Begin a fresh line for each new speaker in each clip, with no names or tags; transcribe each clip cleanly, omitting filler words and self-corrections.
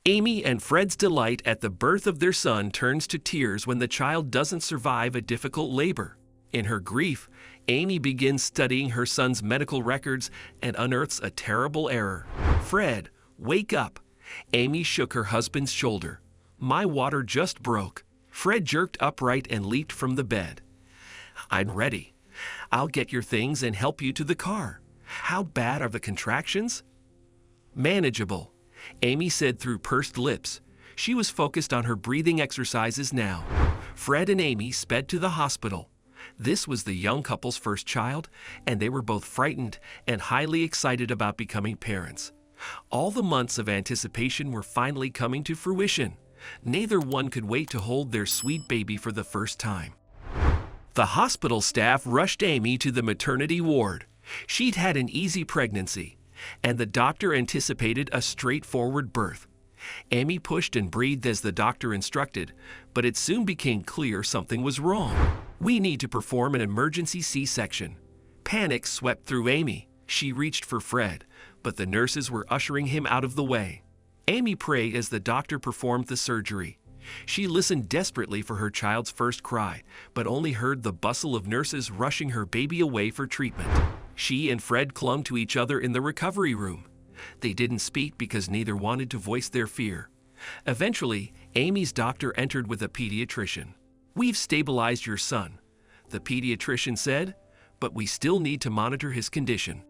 Amy and Fred's delight at the birth of their son turns to tears when the child doesn't survive a difficult labor. In her grief, Amy begins studying her son's medical records and unearths a terrible error. "Fred, wake up." Amy shook her husband's shoulder. "My water just broke." Fred jerked upright and leaped from the bed. "I'm ready. I'll get your things and help you to the car." "How bad are the contractions?" "Manageable," Amy said through pursed lips. She was focused on her breathing exercises now. Fred and Amy sped to the hospital. This was the young couple's first child, and they were both frightened and highly excited about becoming parents. All the months of anticipation were finally coming to fruition. Neither one could wait to hold their sweet baby for the first time. The hospital staff rushed Amy to the maternity ward. She'd had an easy pregnancy, and the doctor anticipated a straightforward birth. Amy pushed and breathed as the doctor instructed, but it soon became clear something was wrong. "We need to perform an emergency C-section." Panic swept through Amy. She reached for Fred, but the nurses were ushering him out of the way. Amy prayed as the doctor performed the surgery. She listened desperately for her child's first cry, but only heard the bustle of nurses rushing her baby away for treatment. She and Fred clung to each other in the recovery room. They didn't speak because neither wanted to voice their fear. Eventually, Amy's doctor entered with a pediatrician. "We've stabilized your son," the pediatrician said, "but we still need to monitor his condition."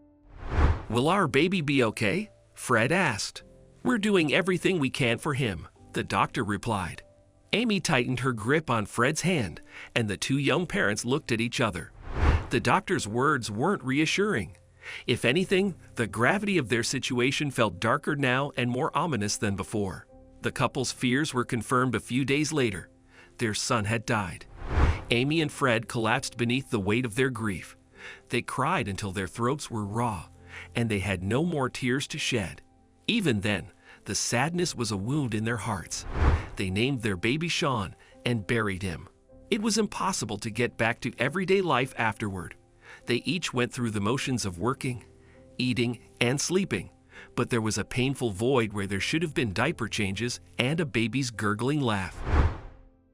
"Will our baby be okay?" Fred asked. "We're doing everything we can for him," the doctor replied. Amy tightened her grip on Fred's hand, and the two young parents looked at each other. The doctor's words weren't reassuring. If anything, the gravity of their situation felt darker now and more ominous than before. The couple's fears were confirmed a few days later. Their son had died. Amy and Fred collapsed beneath the weight of their grief. They cried until their throats were raw, and they had no more tears to shed. Even then, the sadness was a wound in their hearts. They named their baby Sean and buried him. It was impossible to get back to everyday life afterward. They each went through the motions of working, eating, and sleeping, but there was a painful void where there should have been diaper changes and a baby's gurgling laugh.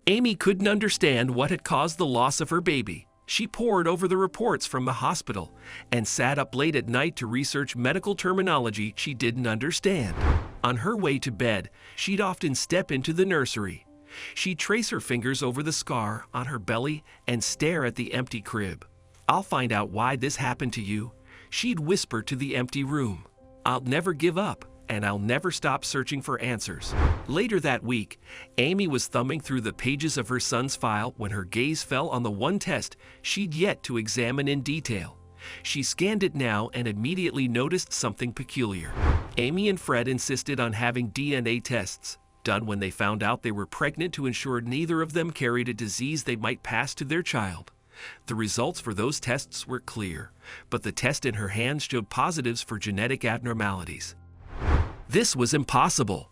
Amy couldn't understand what had caused the loss of her baby. She pored over the reports from the hospital and sat up late at night to research medical terminology she didn't understand. On her way to bed, she'd often step into the nursery. She'd trace her fingers over the scar on her belly and stare at the empty crib. "I'll find out why this happened to you," she'd whisper to the empty room. "I'll never give up, and I'll never stop searching for answers." Later that week, Amy was thumbing through the pages of her son's file when her gaze fell on the one test she'd yet to examine in detail. She scanned it now and immediately noticed something peculiar. Amy and Fred insisted on having DNA tests done when they found out they were pregnant to ensure neither of them carried a disease they might pass to their child. The results for those tests were clear, but the test in her hands showed positives for genetic abnormalities. This was impossible.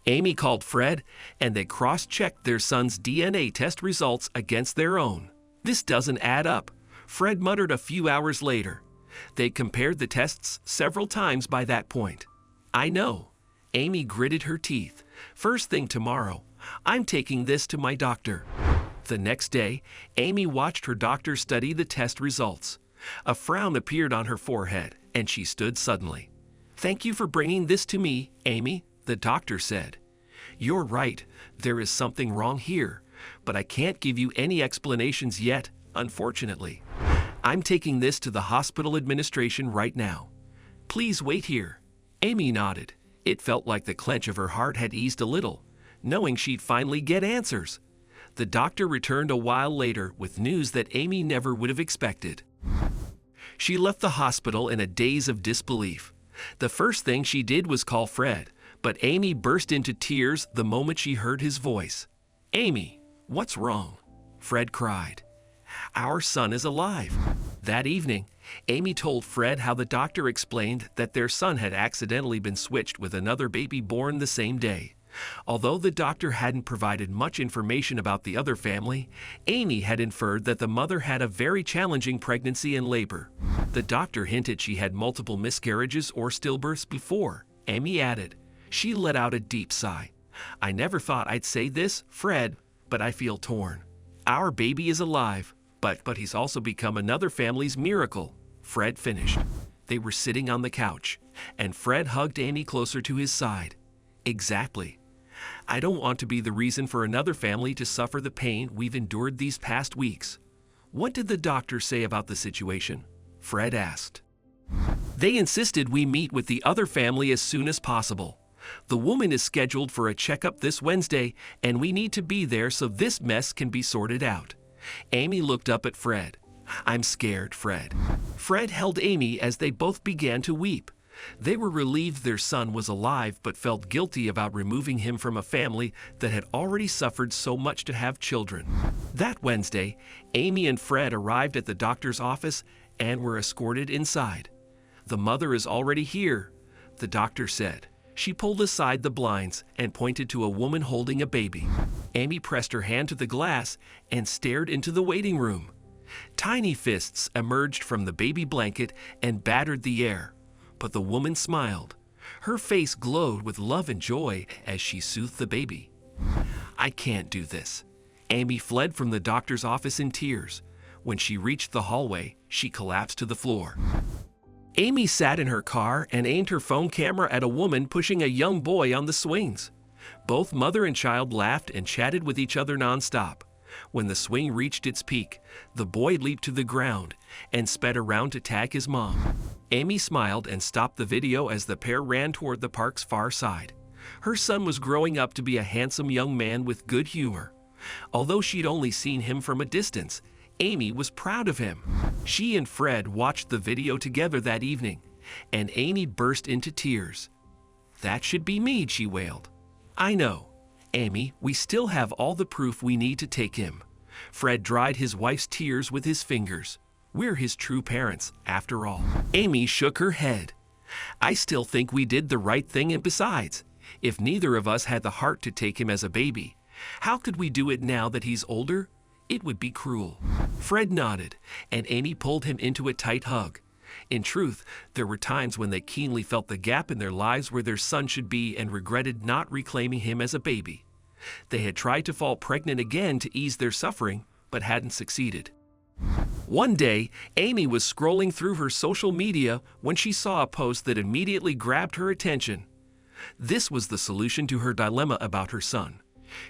Amy called Fred, and they cross-checked their son's DNA test results against their own. "This doesn't add up," Fred muttered a few hours later. They compared the tests several times by that point. "I know." Amy gritted her teeth. "First thing tomorrow, I'm taking this to my doctor." The next day, Amy watched her doctor study the test results. A frown appeared on her forehead, and she stood suddenly. "Thank you for bringing this to me, Amy," the doctor said. "You're right, there is something wrong here, but I can't give you any explanations yet, unfortunately. I'm taking this to the hospital administration right now. Please wait here." Amy nodded. It felt like the clench of her heart had eased a little, knowing she'd finally get answers. The doctor returned a while later with news that Amy never would have expected. She left the hospital in a daze of disbelief. The first thing she did was call Fred, but Amy burst into tears the moment she heard his voice. "Amy, what's wrong?" Fred cried. "Our son is alive." That evening, Amy told Fred how the doctor explained that their son had accidentally been switched with another baby born the same day. Although the doctor hadn't provided much information about the other family, Amy had inferred that the mother had a very challenging pregnancy and labor. The doctor hinted she had multiple miscarriages or stillbirths before. Amy added. She let out a deep sigh. I never thought I'd say this, Fred, but I feel torn. Our baby is alive, but he's also become another family's miracle, Fred finished. They were sitting on the couch, and Fred hugged Amy closer to his side. Exactly. I don't want to be the reason for another family to suffer the pain we've endured these past weeks. What did the doctor say about the situation? Fred asked. They insisted we meet with the other family as soon as possible. The woman is scheduled for a checkup this Wednesday, and we need to be there so this mess can be sorted out. Amy looked up at Fred. I'm scared, Fred. Fred held Amy as they both began to weep. They were relieved their son was alive but felt guilty about removing him from a family that had already suffered so much to have children. That Wednesday, Amy and Fred arrived at the doctor's office and were escorted inside. The mother is already here, the doctor said. She pulled aside the blinds and pointed to a woman holding a baby. Amy pressed her hand to the glass and stared into the waiting room. Tiny fists emerged from the baby blanket and battered the air, but the woman smiled. Her face glowed with love and joy as she soothed the baby. I can't do this. Amy fled from the doctor's office in tears. When she reached the hallway, she collapsed to the floor. Amy sat in her car and aimed her phone camera at a woman pushing a young boy on the swings. Both mother and child laughed and chatted with each other nonstop. When the swing reached its peak, the boy leaped to the ground and sped around to tag his mom. Amy smiled and stopped the video as the pair ran toward the park's far side. Her son was growing up to be a handsome young man with good humor. Although she'd only seen him from a distance, Amy was proud of him. She and Fred watched the video together that evening, and Amy burst into tears. That should be me, she wailed. I know. Amy, we still have all the proof we need to take him. Fred dried his wife's tears with his fingers. We're his true parents, after all. Amy shook her head. I still think we did the right thing, and besides, if neither of us had the heart to take him as a baby, how could we do it now that he's older? It would be cruel. Fred nodded, and Amy pulled him into a tight hug. In truth, there were times when they keenly felt the gap in their lives where their son should be and regretted not reclaiming him as a baby. They had tried to fall pregnant again to ease their suffering, but hadn't succeeded. One day, Amy was scrolling through her social media when she saw a post that immediately grabbed her attention. This was the solution to her dilemma about her son.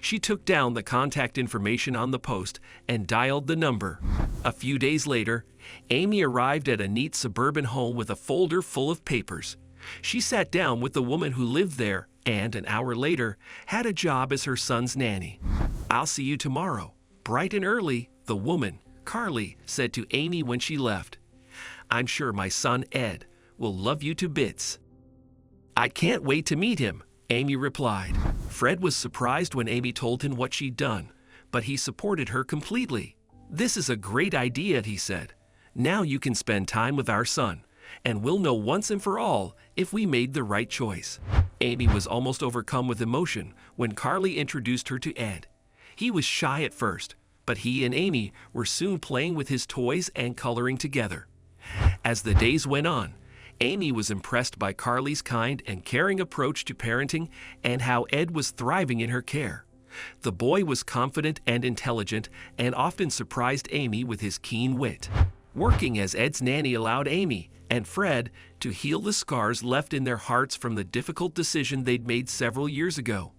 She took down the contact information on the post and dialed the number. A few days later, Amy arrived at a neat suburban home with a folder full of papers. She sat down with the woman who lived there and, an hour later, had a job as her son's nanny. I'll see you tomorrow. Bright and early, the woman, Carly, said to Amy when she left. I'm sure my son, Ed, will love you to bits. I can't wait to meet him, Amy replied. Fred was surprised when Amy told him what she'd done, but he supported her completely. This is a great idea, he said. Now you can spend time with our son, and we'll know once and for all if we made the right choice. Amy was almost overcome with emotion when Carly introduced her to Ed. He was shy at first, but he and Amy were soon playing with his toys and coloring together. As the days went on, Amy was impressed by Carly's kind and caring approach to parenting and how Ed was thriving in her care. The boy was confident and intelligent and often surprised Amy with his keen wit. Working as Ed's nanny allowed Amy and Fred to heal the scars left in their hearts from the difficult decision they'd made several years ago.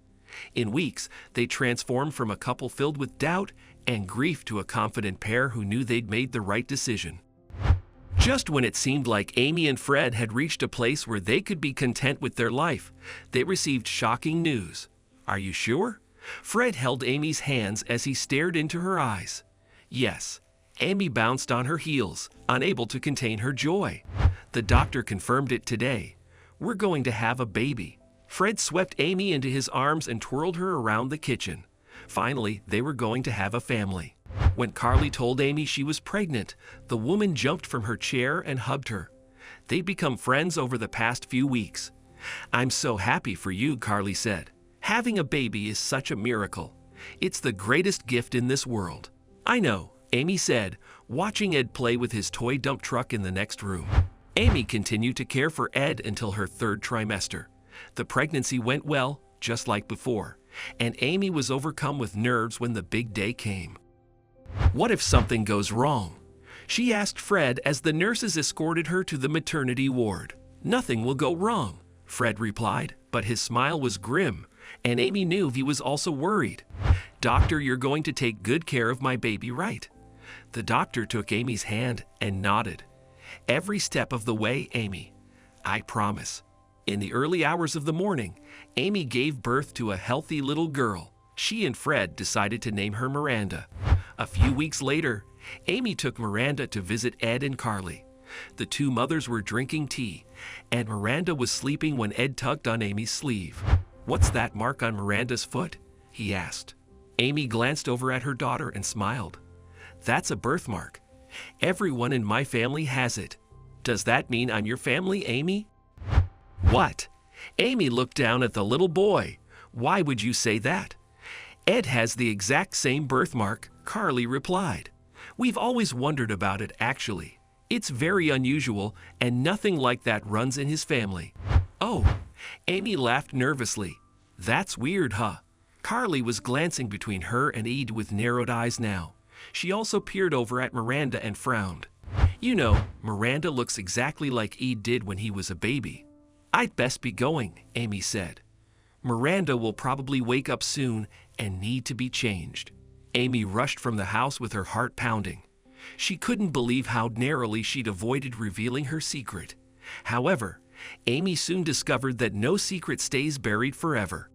In weeks, they transformed from a couple filled with doubt and grief to a confident pair who knew they'd made the right decision. Just when it seemed like Amy and Fred had reached a place where they could be content with their life, they received shocking news. Are you sure? Fred held Amy's hands as he stared into her eyes. Yes. Amy bounced on her heels, unable to contain her joy. The doctor confirmed it today. We're going to have a baby. Fred swept Amy into his arms and twirled her around the kitchen. Finally, they were going to have a family. When Carly told Amy she was pregnant, the woman jumped from her chair and hugged her. They'd become friends over the past few weeks. I'm so happy for you, Carly said. Having a baby is such a miracle. It's the greatest gift in this world. I know, Amy said, watching Ed play with his toy dump truck in the next room. Amy continued to care for Ed until her third trimester. The pregnancy went well, just like before, and Amy was overcome with nerves when the big day came. What if something goes wrong? She asked Fred as the nurses escorted her to the maternity ward. Nothing will go wrong, Fred replied, but his smile was grim, and Amy knew he was also worried. Doctor, you're going to take good care of my baby, right? The doctor took Amy's hand and nodded. Every step of the way, Amy. I promise. In the early hours of the morning, Amy gave birth to a healthy little girl. She and Fred decided to name her Miranda. A few weeks later, Amy took Miranda to visit Ed and Carly. The two mothers were drinking tea, and Miranda was sleeping when Ed tugged on Amy's sleeve. "What's that mark on Miranda's foot?" he asked. Amy glanced over at her daughter and smiled. "That's a birthmark. Everyone in my family has it. Does that mean I'm your family, Amy?" "What?" Amy looked down at the little boy. "Why would you say that?" "Ed has the exact same birthmark," Carly replied. "We've always wondered about it, actually. It's very unusual, and nothing like that runs in his family." "Oh," Amy laughed nervously. "That's weird, huh?" Carly was glancing between her and Ed with narrowed eyes now. She also peered over at Miranda and frowned. "You know, Miranda looks exactly like Ed did when he was a baby." "I'd best be going," Amy said. "Miranda will probably wake up soon and need to be changed." Amy rushed from the house with her heart pounding. She couldn't believe how narrowly she'd avoided revealing her secret. However, Amy soon discovered that no secret stays buried forever.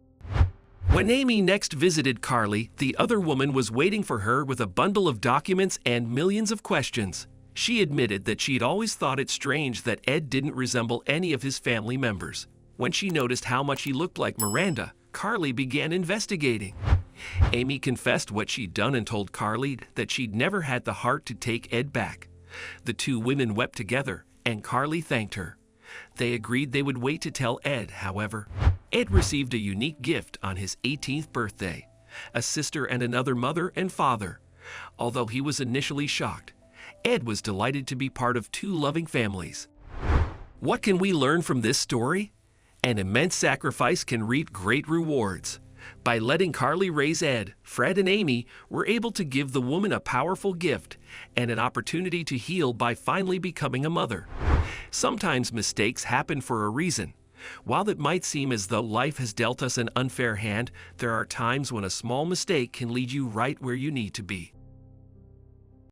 When Amy next visited Carly, the other woman was waiting for her with a bundle of documents and millions of questions. She admitted that she'd always thought it strange that Ed didn't resemble any of his family members. When she noticed how much he looked like Miranda, Carly began investigating. Amy confessed what she'd done and told Carly that she'd never had the heart to take Ed back. The two women wept together, and Carly thanked her. They agreed they would wait to tell Ed, however. Ed received a unique gift on his 18th birthday, a sister and another mother and father. Although he was initially shocked, Ed was delighted to be part of two loving families. What can we learn from this story? An immense sacrifice can reap great rewards. By letting Carly raise Ed, Fred and Amy were able to give the woman a powerful gift and an opportunity to heal by finally becoming a mother. Sometimes mistakes happen for a reason. While it might seem as though life has dealt us an unfair hand, there are times when a small mistake can lead you right where you need to be.